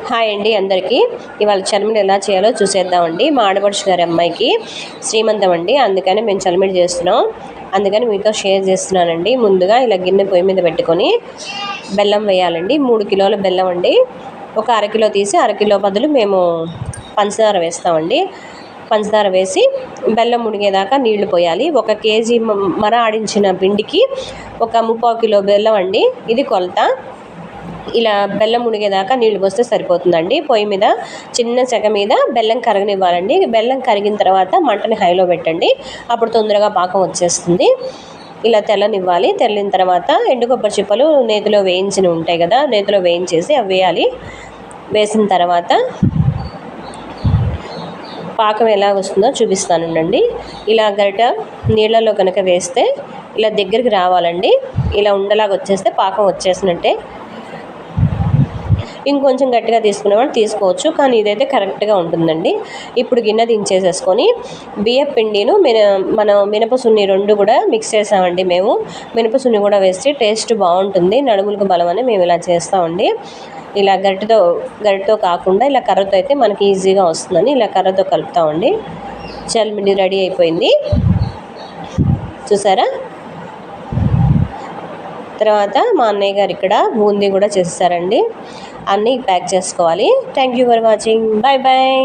Hi అండి అందరికీ. ఇవాళ చలిమిడి ఎలా చేయాలో చూసేద్దామండి. మా ఆడపడుచు గారి అమ్మాయికి శ్రీమంతం అండి, అందుకని మేము చలిమిడి చేస్తున్నాం. అందుకని మీతో షేర్ చేస్తున్నానండి. ముందుగా ఇలా గిన్నె పొయ్యి మీద పెట్టుకొని బెల్లం వేయాలండి. 3 కిలోల బెల్లం అండి. ఒక అరకిలో తీసి అరకిలో బదులు మేము పంచదార వేస్తామండి. పంచదార వేసి బెల్లం మునిగేదాకా నీళ్లు పోయాలి. 1 కేజీ మర ఆడించిన పిండికి ఒక 3/4 కిలో బెల్లం అండి. ఇది కొలత. ఇలా బెల్లం మునిగేదాకా నీళ్లు పోస్తే సరిపోతుందండి. పొయ్యి మీద చిన్న సెగ మీద బెల్లం కరగనివ్వాలండి. బెల్లం కరిగిన తర్వాత మంటని హైలో పెట్టండి. అప్పుడు తొందరగా పాకం వచ్చేస్తుంది. ఇలా తెల్లనివ్వాలి. తెల్లిన తర్వాత ఎండు కొబ్బరి చిప్పలు నేతిలో వేయించి ఉంటాయి కదా, నేతిలో వేయించేసి అవి వేయాలి. వేసిన తర్వాత పాకం ఎలా వస్తుందో చూపిస్తానండి. ఇలా గరిట నీళ్ళలో కనుక వేస్తే ఇలా దగ్గరికి రావాలండి. ఇలా ఉండలాగా వచ్చేస్తే పాకం వచ్చేసినట్టే. ఇంకొంచెం గట్టిగా తీసుకునే వాళ్ళు తీసుకోవచ్చు, కానీ ఇదైతే కరెక్ట్గా ఉంటుందండి. ఇప్పుడు గిన్నె దించేసేసుకొని బియ్యం పిండిను మనం మినపసున్ని 2 కూడా మిక్స్ చేసామండి. మేము మినపసున్ని కూడా వేస్తే టేస్ట్ బాగుంటుంది, నడుములకు బలం అని మేము ఇలా చేస్తామండి. ఇలా గరిటతో కాకుండా ఇలా కర్రతో అయితే మనకి ఈజీగా వస్తుందని ఇలా కర్రతో కలుపుతామండి. చలిమిడి రెడీ అయిపోయింది, చూసారా. తర్వాత మా అన్నయ్య గారు ఇక్కడ బూందీ కూడా చేస్తారండి. అన్నీ ప్యాక్ చేసుకోవాలి. Thank you for watching. Bye bye.